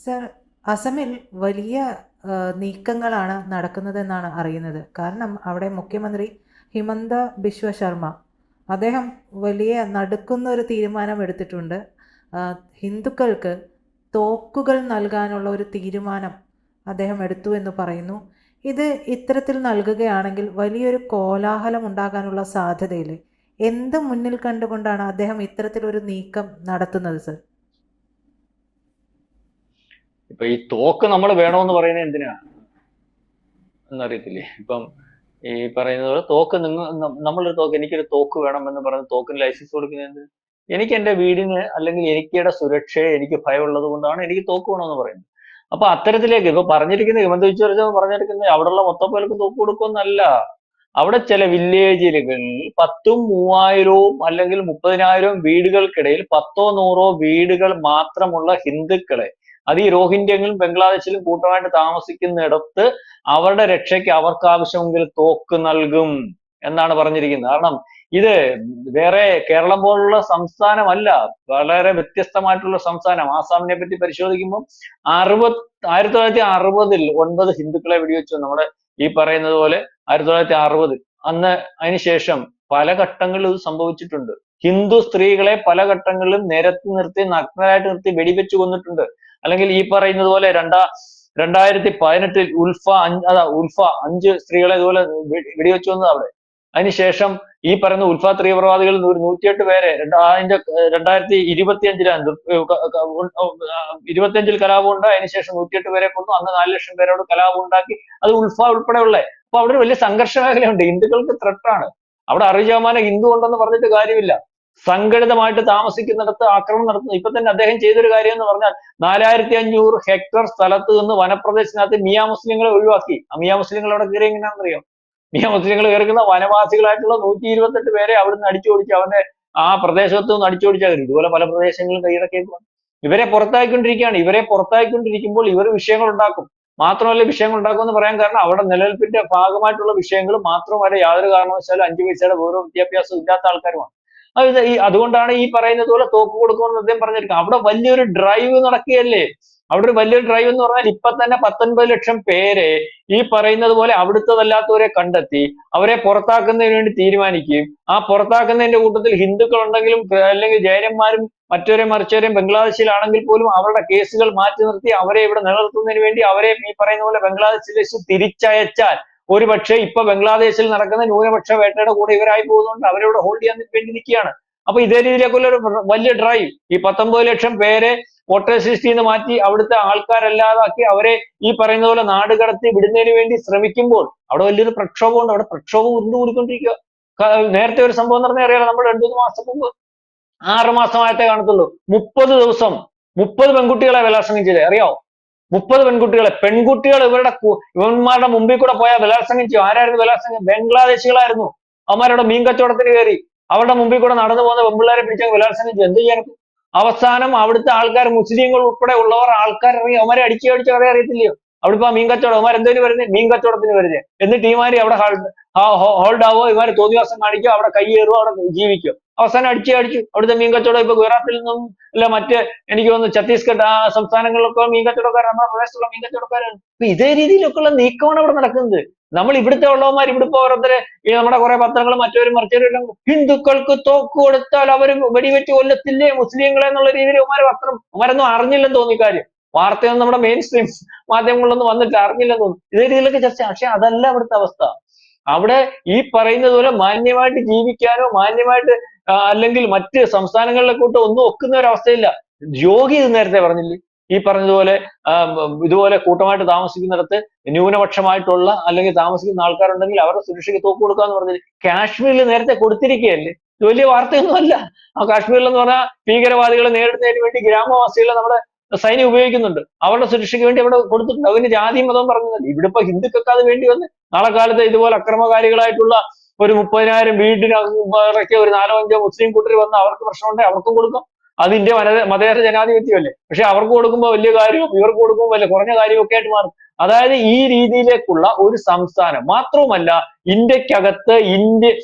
Sir, അസമിൽ വലിയ നീക്കങ്ങളാണ് നടക്കുന്നതെന്നാണ് അറിയുന്നത്. കാരണം അവിടെ മുഖ്യമന്ത്രി ഹിമന്ത ബിശ്വ ശർമ്മ അദ്ദേഹം വലിയ നടുക്കുന്ന ഒരു തീരുമാനം എടുത്തിട്ടുണ്ട്. ഹിന്ദുക്കൾക്ക് തോക്കുകൾ നൽകാനുള്ള ഒരു തീരുമാനം അദ്ദേഹം എടുത്തു എന്ന് പറയുന്നു. ഇത് ഇത്തരത്തിൽ നൽകുകയാണെങ്കിൽ വലിയൊരു കോലാഹലം ഉണ്ടാകാനുള്ള സാധ്യതയില്ലേ? എന്ത് മുന്നിൽ കണ്ടുകൊണ്ടാണ് അദ്ദേഹം ഇത്തരത്തിലൊരു നീക്കം നടത്തുന്നത് സർ? ഇപ്പൊ ഈ തോക്ക് നമ്മൾ വേണമെന്ന് പറയുന്നത് എന്തിനാ എന്നറിയത്തില്ലേ? ഇപ്പം ഈ പറയുന്നത് പോലെ തോക്ക് നമ്മളൊരു തോക്ക്, എനിക്കൊരു തോക്ക് വേണമെന്ന് പറഞ്ഞ് തോക്കിന് ലൈസൻസ് കൊടുക്കുന്നത് എനിക്ക് എന്റെ വീടിന് അല്ലെങ്കിൽ എനിക്കിടെ സുരക്ഷയെ എനിക്ക് ഭയമുള്ളത് കൊണ്ടാണ് എനിക്ക് തോക്ക് വേണമെന്ന് പറയുന്നത്. അപ്പൊ അത്തരത്തിലേക്ക് ഇപ്പൊ പറഞ്ഞിരിക്കുന്നത് ഹിമന്ത ബിശ്വ ശർമ്മ പറഞ്ഞിരിക്കുന്നത് അവിടെയുള്ള മൊത്തം പേർക്ക് തോക്ക് കൊടുക്കുമെന്നല്ല. അവിടെ ചില വില്ലേജുകളിൽ 10,000 3,000 അല്ലെങ്കിൽ 30,000 വീടുകൾക്കിടയിൽ 10 വീടുകൾ മാത്രമുള്ള ഹിന്ദുക്കളെ, അത് ഈ രോഹിംഗ്യകളും ബംഗ്ലാദേശിലും കൂട്ടമായിട്ട് താമസിക്കുന്നിടത്ത് അവരുടെ രക്ഷയ്ക്ക് അവർക്ക് ആവശ്യമെങ്കിൽ തോക്ക് നൽകും എന്നാണ് പറഞ്ഞിരിക്കുന്നത്. കാരണം ഇത് വേറെ കേരളം പോലുള്ള സംസ്ഥാനമല്ല, വളരെ വ്യത്യസ്തമായിട്ടുള്ള സംസ്ഥാനം. ആസാമിനെ പറ്റി പരിശോധിക്കുമ്പോൾ 1960 9 ഹിന്ദുക്കളെ വെടിവെച്ചു. നമ്മുടെ ഈ പറയുന്നത് പോലെ 1960 അന്ന് അതിനുശേഷം പല ഘട്ടങ്ങളിലും ഇത് സംഭവിച്ചിട്ടുണ്ട്. ഹിന്ദു സ്ത്രീകളെ പല ഘട്ടങ്ങളിലും നിരത്തി നിർത്തി നഗ്നരായിട്ട് നിർത്തി വെടിവെച്ചു കൊന്നിട്ടുണ്ട്. അല്ലെങ്കിൽ ഈ പറയുന്നത് പോലെ 2018 ഉൾഫ 5 സ്ത്രീകളെ ഇതുപോലെ വെടിവെച്ചു കൊന്നത് അവിടെ. അതിനുശേഷം ഈ പറയുന്ന ഉൾഫ തീവ്രവാദികളിൽ 108 പേരെ 2025 25 കലാപം ഉണ്ട്. അതിനുശേഷം 108 പേരെ കൊന്നു. അന്ന് 4 ലക്ഷം പേരോട് കലാപം ഉണ്ടാക്കി. അത് ഉൾഫ ഉൾപ്പെടെയുള്ള. അപ്പൊ അവിടെ ഒരു വലിയ സംഘർഷ മേഖലയുണ്ട്. ഹിന്ദുക്കൾക്ക് ത്രെട്ടാണ്. അവിടെ 60% ഹിന്ദു ഉണ്ടെന്ന് പറഞ്ഞിട്ട് കാര്യമില്ല. സംഘടിതമായിട്ട് താമസിക്കുന്നിടത്ത് ആക്രമണം നടത്തുന്നു. ഇപ്പൊ തന്നെ അദ്ദേഹം ചെയ്തൊരു കാര്യം എന്ന് പറഞ്ഞാൽ 4500 ഹെക്ടർ സ്ഥലത്ത് നിന്ന് വനപ്രദേശത്തിനകത്ത് മിയാ മുസ്ലിങ്ങളെ ഒഴിവാക്കി. ആ മിയാ മുസ്ലിങ്ങൾ അവിടെ കയറി എങ്ങനെയാണെന്നറിയാം? മിയാ മുസ്ലിങ്ങൾ കയറുന്ന വനവാസികളായിട്ടുള്ള 128 പേരെ അവിടുന്ന് അടിച്ചോടിച്ച് അവന്റെ ആ പ്രദേശത്ത് നിന്ന് അടിച്ചോടിച്ചാൽ ഇതുപോലെ പല പ്രദേശങ്ങളും കൈയടക്കിയേക്കും. ഇവരെ പുറത്താക്കിക്കൊണ്ടിരിക്കുകയാണ്. ഇവരെ പുറത്താക്കിക്കൊണ്ടിരിക്കുമ്പോൾ ഇവർ വിഷയങ്ങൾ ഉണ്ടാക്കും. മാത്രമല്ല വിഷയങ്ങൾ ഉണ്ടാക്കുമെന്ന് പറയാൻ കാരണം അവിടെ നിലനിൽപ്പിന്റെ ഭാഗമായിട്ടുള്ള വിഷയങ്ങൾ മാത്രമല്ല, യാതൊരു കാരണവശാലും 5 പൈസയുടെ ഗൗരവ വിദ്യാഭ്യാസം ഇല്ലാത്ത ആൾക്കാരുമാണ്. അതുകൊണ്ടാണ് ഈ പറയുന്നത് പോലെ തോക്ക് കൊടുക്കുമെന്ന് അദ്ദേഹം പറഞ്ഞിരിക്കുന്നത്. അവിടെ വലിയൊരു ഡ്രൈവ് നടക്കുകയല്ലേ? അവിടെ ഒരു വലിയൊരു ഡ്രൈവ് എന്ന് പറഞ്ഞാൽ ഇപ്പൊ തന്നെ 19 ലക്ഷം പേരെ ഈ പറയുന്നത് പോലെ അവിടുത്തതല്ലാത്തവരെ കണ്ടെത്തി അവരെ പുറത്താക്കുന്നതിന് വേണ്ടി തീരുമാനിക്കുകയും ആ പുറത്താക്കുന്നതിന്റെ കൂട്ടത്തിൽ ഹിന്ദുക്കൾ ഉണ്ടെങ്കിലും അല്ലെങ്കിൽ ജൈനന്മാരും മറ്റവരെയും മറിച്ചവരെയും ബംഗ്ലാദേശിലാണെങ്കിൽ പോലും അവരുടെ കേസുകൾ മാറ്റി നിർത്തി അവരെ ഇവിടെ നിലനിർത്തുന്നതിന് വേണ്ടി അവരെ ഈ പറയുന്ന പോലെ ബംഗ്ലാദേശിലേക്ക് തിരിച്ചയച്ചാൽ ഒരുപക്ഷെ ഇപ്പൊ ബംഗ്ലാദേശിൽ നടക്കുന്ന ന്യൂനപക്ഷ വേട്ടയുടെ കൂടെ ഇവരായി പോകുന്നുണ്ട്. അവരിവിടെ ഹോൾഡ് ചെയ്യാൻ വേണ്ടി നിൽക്കുകയാണ്. അപ്പൊ ഇതേ രീതിയിലേക്കുള്ള ഒരു വലിയ ഡ്രൈവ് ഈ 19 ലക്ഷം പേരെ വോട്ടേഴ്സ് ലിസ്റ്റിൽ നിന്ന് മാറ്റി അവിടുത്തെ ആൾക്കാരല്ലാതാക്കി അവരെ ഈ പറയുന്ന പോലെ നാട് കടത്തി വിടുന്നതിന് വേണ്ടി ശ്രമിക്കുമ്പോൾ അവിടെ വലിയൊരു പ്രക്ഷോഭമുണ്ട്. അവിടെ പ്രക്ഷോഭം ഉരുണ്ടുകൂടിക്കൊണ്ടിരിക്കുക. നേരത്തെ ഒരു സംഭവം എന്ന് പറഞ്ഞാൽ അറിയാലോ, നമ്മൾ 2-3 മാസം മുമ്പ് 6 മാസമായിട്ടേ കാണത്തുള്ളൂ 30 ദിവസം 30 പെൺകുട്ടികളെ ബലാത്സംഗം ചെയ്തേ, അറിയാവോ? 30 പെൺകുട്ടികൾ ഇവന്മാരുടെ മുമ്പിൽ കൂടെ പോയാൽ ബലാത്സംഗം ചെയ്യും. ആരായിരുന്നു ബലാത്സംഗം? ബംഗ്ലാദേശികളായിരുന്നു. അവന്മാരുടെ മീൻ കച്ചവടത്തിന് കയറി അവരുടെ മുമ്പിൽ കൂടെ നടന്നു പോകുന്ന പെൺപിള്ളേരെ പിടിച്ചാൽ ബലാത്സംഗം ചെയ്യും. എന്ത് ചെയ്യാൻ? അവസാനം അവിടുത്തെ ആൾക്കാർ, മുസ്ലിങ്ങൾ ഉൾപ്പെടെ ഉള്ളവർ അടിച്ച് അടിച്ച് കഥ അറിയത്തില്ലയോ? അവിടെ ഇപ്പൊ മീൻ കച്ചവടം, ഇവന്മാർ എന്തിനു വരുന്നത്? മീൻ കച്ചവടത്തിന് വരുന്നത്. എന്നിട്ട് ഇമാരി അവിടെ ഹോൾഡ് ആവോ, ഇമാര് തോന്നിവാസം കാണിക്കോ, അവിടെ കയ്യേറുവോ, അവിടെ ജീവിക്കോ? അവസാനം അടിച്ചു അവിടുത്തെ മീൻ കച്ചവടം ഇപ്പൊ ഗുജറാത്തിൽ നിന്നും അല്ല മറ്റ് എനിക്ക് തോന്നുന്നു ഛത്തീസ്ഗഡ് ആ സംസ്ഥാനങ്ങളിലൊക്കെ മീൻ കച്ചവടക്കാരാണ്, നമ്മുടെ പ്രദേശത്തുള്ള മീൻ കച്ചവടക്കാരാണ്. അപ്പൊ ഇതേ രീതിയിലൊക്കെയുള്ള നീക്കമാണ് അവിടെ നടക്കുന്നത്. നമ്മൾ ഇവിടുത്തെ ഉള്ളവന്മാർ ഇവിടെ ഇപ്പൊ ഓരോരുത്തരെ ഈ നമ്മുടെ കുറെ പത്രങ്ങളും മറ്റവരും മറിച്ചവരും ഹിന്ദുക്കൾക്ക് തോക്ക് കൊടുത്താൽ അവർ വെടിവെച്ച് കൊല്ലത്തില്ലേ മുസ്ലിങ്ങളെ എന്നുള്ള രീതിയിൽ അവരൊന്നും അറിഞ്ഞില്ലെന്ന് തോന്നി കാര്യം. വാർത്തയൊന്നും നമ്മുടെ മെയിൻ സ്ട്രീം മാധ്യമങ്ങളിലൊന്നും വന്നിട്ട് അറിഞ്ഞില്ലെന്ന് തോന്നുന്നു. ഇതേ രീതിയിലൊക്കെ ചർച്ച. പക്ഷെ അതല്ല അവിടുത്തെ അവസ്ഥ. അവിടെ ഈ പറയുന്നത് പോലെ മാന്യമായിട്ട് ജീവിക്കാനോ മാന്യമായിട്ട് അല്ലെങ്കിൽ മറ്റ് സംസ്ഥാനങ്ങളിലെ കൂട്ട് ഒന്നും ഒക്കുന്ന ഒരു അവസ്ഥയില്ല. യോഗി ഇത് നേരത്തെ പറഞ്ഞില്ലേ, ഈ പറഞ്ഞതുപോലെ ഇതുപോലെ കൂട്ടമായിട്ട് താമസിക്കുന്നിടത്ത് ന്യൂനപക്ഷമായിട്ടുള്ള അല്ലെങ്കിൽ താമസിക്കുന്ന ആൾക്കാരുണ്ടെങ്കിൽ അവരുടെ സുരക്ഷയ്ക്ക് തോക്ക് കൊടുക്കാന്ന് പറഞ്ഞില്ലേ. കാശ്മീരിൽ നേരത്തെ കൊടുത്തിരിക്കുകയല്ലേ. ഇത് വലിയ വാർത്തയൊന്നും അല്ല. ആ കാശ്മീരിൽ എന്ന് പറഞ്ഞാൽ ഭീകരവാദികളെ നേരിടുന്നതിന് വേണ്ടി ഗ്രാമവാസികളെ നമ്മുടെ സൈന്യം ഉപയോഗിക്കുന്നുണ്ട്. അവരുടെ സുരക്ഷയ്ക്ക് വേണ്ടി അവിടെ കൊടുത്തിട്ടുണ്ട്. അതിന് ജാതി മതവും പറഞ്ഞില്ല. ഇവിടെ ഇപ്പൊ ഹിന്ദുക്കൾക്ക് അത് വേണ്ടി വന്ന് നാളെ കാലത്ത് ഇതുപോലെ അക്രമകാരികളായിട്ടുള്ള ഒരു 30,000 വീടിനൊക്കെ ഒരു 4-5 മുസ്ലിം കൂട്ടർ വന്ന് അവർക്ക് പ്രശ്നമുണ്ടെങ്കിൽ അവർക്കും കൊടുക്കും. അത് ഇന്ത്യ മതേതര ജനാധിപത്യമല്ലേ. പക്ഷെ അവർക്ക് കൊടുക്കുമ്പോൾ വലിയ കാര്യവും ഇവർക്ക് കൊടുക്കുമ്പോൾ വലിയ കുറഞ്ഞ കാര്യവും ഒക്കെ ആയിട്ട് മാറും. അതായത് ഈ രീതിയിലേക്കുള്ള ഒരു സംസ്ഥാനം മാത്രവുമല്ല, ഇന്ത്യക്കകത്ത്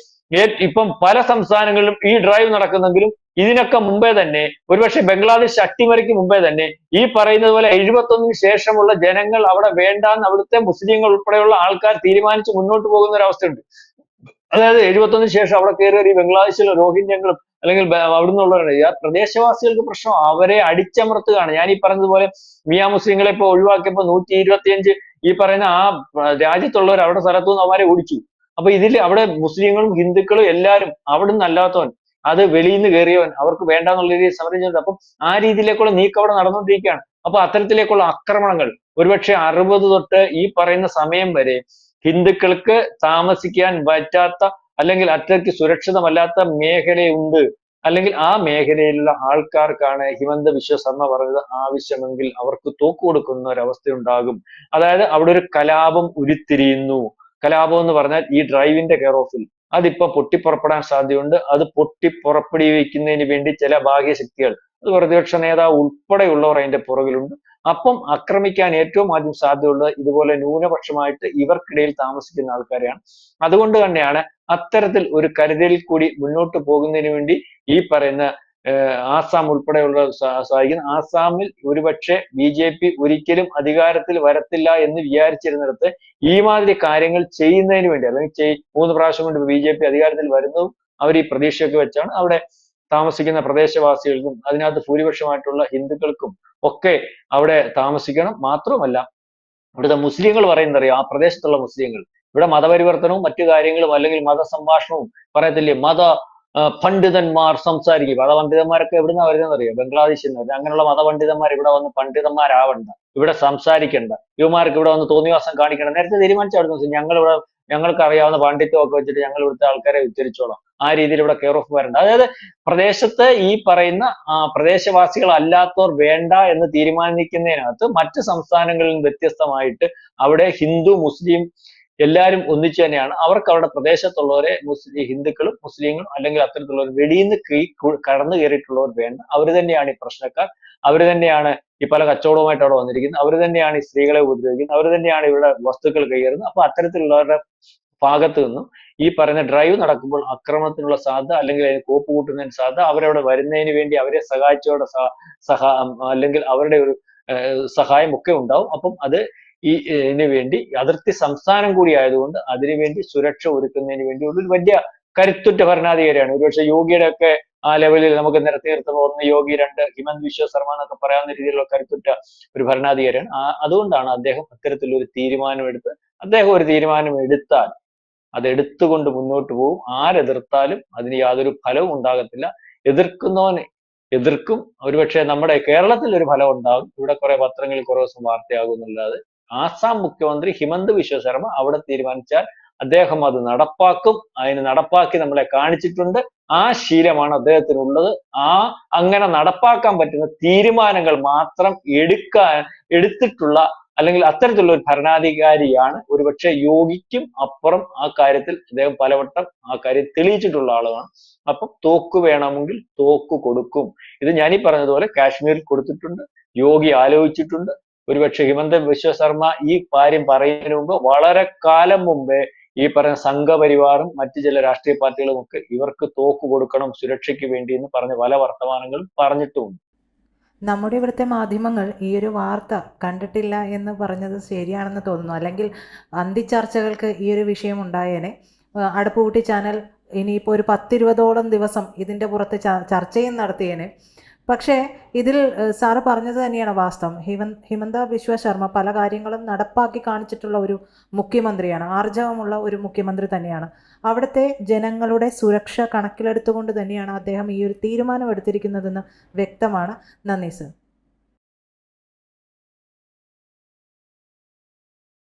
ഇപ്പം പല സംസ്ഥാനങ്ങളിലും ഈ ഡ്രൈവ് നടക്കുന്നെങ്കിലും ഇതിനൊക്കെ മുമ്പേ തന്നെ, ഒരുപക്ഷെ ബംഗ്ലാദേശ് അട്ടിമറിക്ക് മുമ്പേ തന്നെ ഈ പറയുന്നത് പോലെ 71 ശേഷമുള്ള ജനങ്ങൾ അവിടെ വേണ്ടാന്ന് അവിടുത്തെ മുസ്ലിങ്ങൾ ഉൾപ്പെടെയുള്ള ആൾക്കാർ തീരുമാനിച്ച് മുന്നോട്ട് പോകുന്ന ഒരു അവസ്ഥയുണ്ട്. അതായത് 71 ശേഷം അവിടെ കയറി ഈ ബംഗ്ലാദേശിലെ റോഹിംഗ്യകളും അല്ലെങ്കിൽ അവിടെ നിന്നുള്ളവരാണ് ആ പ്രദേശവാസികൾക്ക് പ്രശ്നം, അവരെ അടിച്ചമർത്തുകയാണ്. ഞാൻ ഈ പറഞ്ഞതുപോലെ മിയാ മുസ്ലിങ്ങളെ ഇപ്പൊ ഒഴിവാക്കിയപ്പോ 125 ഈ പറയുന്ന ആ രാജ്യത്തുള്ളവർ അവിടെ സ്ഥലത്തുനിന്ന് അവരെ ഓടിച്ചു. അപ്പൊ ഇതിൽ അവിടെ മുസ്ലിങ്ങളും ഹിന്ദുക്കളും എല്ലാവരും അവിടുന്ന് അല്ലാത്തവൻ, അത് വെളിയിൽ നിന്ന് കയറിയവൻ, അവർക്ക് വേണ്ടാന്നുള്ള രീതിയിൽ സമരം ചെയ്യുന്നുണ്ട്. അപ്പം ആ രീതിയിലേക്കുള്ള നീക്കം അവിടെ നടന്നുകൊണ്ടിരിക്കുകയാണ്. അപ്പൊ അത്തരത്തിലേക്കുള്ള ആക്രമണങ്ങൾ ഒരുപക്ഷെ 60 തൊട്ട് ഈ പറയുന്ന സമയം വരെ ഹിന്ദുക്കൾക്ക് താമസിക്കാൻ പറ്റാത്ത അല്ലെങ്കിൽ അത്രയ്ക്ക് സുരക്ഷിതമല്ലാത്ത മേഖലയുണ്ട്, അല്ലെങ്കിൽ ആ മേഖലയിലുള്ള ആൾക്കാർക്കാണ് ഹിമന്ത ബിശ്വ ശർമ്മ പറഞ്ഞത് ആവശ്യമെങ്കിൽ അവർക്ക് തോക്ക് കൊടുക്കുന്ന ഒരവസ്ഥയുണ്ടാകും. അതായത് അവിടെ ഒരു കലാപം ഉരുത്തിരിയുന്നു. കലാപം എന്ന് പറഞ്ഞാൽ ഈ ഡ്രൈവിന്റെ കെയർ ഓഫിൽ അതിപ്പോ പൊട്ടിപ്പുറപ്പെടാൻ സാധ്യതയുണ്ട്. അത് പൊട്ടിപ്പുറപ്പെടുവിക്കുന്നതിന് വേണ്ടി ചില ബാഹ്യശക്തികൾ, അത് പ്രതിപക്ഷ നേതാവ് ഉൾപ്പെടെയുള്ളവർ അതിന്റെ പുറകിലുണ്ട്. അപ്പം ആക്രമിക്കാൻ ഏറ്റവും ആദ്യം സാധ്യതയുള്ളത് ഇതുപോലെ ന്യൂനപക്ഷമായിട്ട് ഇവർക്കിടയിൽ താമസിക്കുന്ന ആൾക്കാരെയാണ്. അതുകൊണ്ട് തന്നെയാണ് അത്തരത്തിൽ ഒരു കരുതലിൽ കൂടി മുന്നോട്ട് പോകുന്നതിന് വേണ്ടി ഈ പറയുന്ന ആസാം ഉൾപ്പെടെയുള്ള സഹായിക്കുന്ന ആസാമിൽ ഒരുപക്ഷെ BJP ഒരിക്കലും അധികാരത്തിൽ വരത്തില്ല എന്ന് വിചാരിച്ചിരുന്നിടത്ത് ഈ മാതിരി കാര്യങ്ങൾ ചെയ്യുന്നതിന് വേണ്ടി, അല്ലെങ്കിൽ 3 പ്രാവശ്യം കൊണ്ട് BJP അധികാരത്തിൽ വരുന്നതും അവർ ഈ പ്രതീക്ഷയൊക്കെ വെച്ചാണ്. അവിടെ താമസിക്കുന്ന പ്രദേശവാസികൾക്കും അതിനകത്ത് ഭൂരിപക്ഷമായിട്ടുള്ള ഹിന്ദുക്കൾക്കും ഒക്കെ അവിടെ താമസിക്കണം. മാത്രമല്ല ഇവിടുത്തെ മുസ്ലിങ്ങൾ പറയുന്നത് അറിയാം, ആ പ്രദേശത്തുള്ള മുസ്ലിങ്ങൾ ഇവിടെ മതപരിവർത്തനവും മറ്റു കാര്യങ്ങളും അല്ലെങ്കിൽ മതസംഭാഷണവും പറയത്തില്ലേ, പണ്ഡിതന്മാർ സംസാരിക്കും. മതപണ്ഡിതന്മാരൊക്കെ എവിടുന്നാ വരുന്നതെന്ന് അറിയാം, ബംഗ്ലാദേശിൽ നിന്ന്. അങ്ങനെയുള്ള മതപണ്ഡിതന്മാർ ഇവിടെ വന്ന് പണ്ഡിതന്മാരാവണ്ട, ഇവിടെ സംസാരിക്കണ്ട, ഇവന്മാർക്ക് ഇവിടെ വന്ന് തോന്നിവാസം കാണിക്കണ്ട. നേരത്തെ തീരുമാനിച്ചായിരുന്നു ഞങ്ങൾക്ക് അറിയാവുന്ന പാണ്ഡിത്യം ഒക്കെ വെച്ചിട്ട് ഞങ്ങൾ ഇവിടുത്തെ ആൾക്കാരെ ഉച്ചരിച്ചോളാം, ആ രീതിയിൽ ഇവിടെ കെയർ ഓഫ് വരണ്ട. അതായത് പ്രദേശത്ത് ഈ പറയുന്ന പ്രദേശവാസികൾ അല്ലാത്തവർ വേണ്ട എന്ന് തീരുമാനിക്കുന്നതിനകത്ത് മറ്റ് സംസ്ഥാനങ്ങളിൽ നിന്ന് വ്യത്യസ്തമായിട്ട് അവിടെ ഹിന്ദു മുസ്ലിം എല്ലാവരും ഒന്നിച്ചു തന്നെയാണ്. അവർക്ക് അവിടെ പ്രദേശത്തുള്ളവരെ ഹിന്ദുക്കളും മുസ്ലിങ്ങളും അല്ലെങ്കിൽ അത്തരത്തിലുള്ളവർ വെളിയിൽ നിന്ന് കടന്നു കയറിയിട്ടുള്ളവർ വേണ്ട. അവർ തന്നെയാണ് ഈ പ്രശ്നക്കാർ, അവർ തന്നെയാണ് ഈ പല കച്ചവടവുമായിട്ട് അവിടെ വന്നിരിക്കുന്നത്, അവർ തന്നെയാണ് ഈ സ്ത്രീകളെ ഉപദ്രവിക്കുന്നത്, അവർ തന്നെയാണ് ഇവിടെ വസ്തുക്കൾ കൈയേറുന്നത്. അപ്പൊ അത്തരത്തിലുള്ളവരുടെ ഭാഗത്തു നിന്നും ഈ പറയുന്ന ഡ്രൈവ് നടക്കുമ്പോൾ ആക്രമണത്തിനുള്ള സാധ്യത അല്ലെങ്കിൽ അതിന് കോപ്പ് കൂട്ടുന്നതിന് സാധ്യത, അവരവിടെ വരുന്നതിന് വേണ്ടി അവരെ സഹായിച്ചവരുടെ അല്ലെങ്കിൽ അവരുടെ ഒരു സഹായം ഒക്കെ ഉണ്ടാവും. അപ്പം അത് ഇതിനു വേണ്ടി അതിർത്തി സംസ്ഥാനം കൂടി ആയതുകൊണ്ട് അതിനുവേണ്ടി സുരക്ഷ ഒരുക്കുന്നതിന് വേണ്ടി ഒരു വലിയ കരുത്തുറ്റ ഭരണാധികാരിയാണ്. ഒരുപക്ഷെ യോഗിയുടെ ഒക്കെ ആ ലെവലിൽ നമുക്ക് നിരത്തി നിർത്തുമ്പോൾ 1 യോഗി, 2 ഹിമന്ത് ബിശ്വ ശർമ്മ എന്നൊക്കെ പറയാവുന്ന രീതിയിലുള്ള കരുത്തുറ്റ ഒരു ഭരണാധികാരിയാണ്. അതുകൊണ്ടാണ് അദ്ദേഹം അത്തരത്തിലൊരു തീരുമാനമെടുത്ത്, അദ്ദേഹം ഒരു തീരുമാനം എടുത്താൽ അത് എടുത്തുകൊണ്ട് മുന്നോട്ട് പോകും. ആരെതിർത്താലും അതിന് യാതൊരു ഫലവും ഉണ്ടാകത്തില്ല. എതിർക്കുന്നവനെ എതിർക്കും. ഒരുപക്ഷെ നമ്മുടെ കേരളത്തിൽ ഒരു ഫലം ഉണ്ടാകും, ഇവിടെ കുറെ പത്രങ്ങളിൽ കുറെ ദിവസം വാർത്തയാകും എന്നല്ലാതെ ആസാം മുഖ്യമന്ത്രി ഹിമന്ത് ബിശ്വ ശർമ്മ അവിടെ തീരുമാനിച്ചാൽ അദ്ദേഹം അത് നടപ്പാക്കും. അതിന് നടപ്പാക്കി നമ്മളെ കാണിച്ചിട്ടുണ്ട്. ആ ശീലമാണ് അദ്ദേഹത്തിനുള്ളത്. അങ്ങനെ നടപ്പാക്കാൻ പറ്റുന്ന തീരുമാനങ്ങൾ മാത്രം എടുത്തിട്ടുള്ള അല്ലെങ്കിൽ അത്തരത്തിലുള്ള ഒരു ഭരണാധികാരിയാണ് ഒരുപക്ഷെ യോഗിക്കും അപ്പുറം ആ കാര്യത്തിൽ അദ്ദേഹം പലവട്ടം ആ കാര്യം തെളിയിച്ചിട്ടുള്ള ആളാണ്. അപ്പം തോക്ക് വേണമെങ്കിൽ തോക്ക് കൊടുക്കും. ഇത് ഞാനീ പറഞ്ഞതുപോലെ കാശ്മീരിൽ കൊടുത്തിട്ടുണ്ട്, യോഗി ആലോചിച്ചിട്ടുണ്ട്. ഒരുപക്ഷെ ഹിമന്ത ബിശ്വ ശർമ്മ ഈ കാര്യം പറയുന്നതിന് മുമ്പ് വളരെ കാലം മുമ്പേ ഈ പറയുന്ന സംഘപരിവാറും മറ്റു ചില രാഷ്ട്രീയ പാർട്ടികളും ഒക്കെ ഇവർക്ക് തോക്ക് കൊടുക്കണം സുരക്ഷയ്ക്ക് വേണ്ടി എന്ന് പറഞ്ഞ പല വർത്തമാനങ്ങളും പറഞ്ഞിട്ടുമുണ്ട്. നമ്മുടെ ഇവിടുത്തെ മാധ്യമങ്ങൾ ഈ ഒരു വാർത്ത കണ്ടിട്ടില്ല എന്ന് പറഞ്ഞത് ശരിയാണെന്ന് തോന്നുന്നു. അല്ലെങ്കിൽ അന്തിച്ചർച്ചകൾക്ക് ഈ ഒരു വിഷയം ഉണ്ടായേനെ. അടുപ്പുകൂട്ടി ചാനൽ ഇനിയിപ്പോൾ ഒരു 10-20ഓളം ദിവസം ഇതിൻ്റെ പുറത്ത് ചർച്ചയും നടത്തിയേനെ. പക്ഷേ ഇതിൽ സാറ് പറഞ്ഞത് തന്നെയാണ് വാസ്തവം. ഹിമന്ത ബിശ്വ ശർമ്മ പല കാര്യങ്ങളും നടപ്പാക്കി കാണിച്ചിട്ടുള്ള ഒരു മുഖ്യമന്ത്രിയാണ്, ആർജവമുള്ള ഒരു മുഖ്യമന്ത്രി തന്നെയാണ്. അവിടുത്തെ ജനങ്ങളുടെ സുരക്ഷ കണക്കിലെടുത്തുകൊണ്ട് തന്നെയാണ് അദ്ദേഹം ഈ ഒരു തീരുമാനം എടുത്തിരിക്കുന്നതെന്ന് വ്യക്തമാണ്. നന്ദി സർ.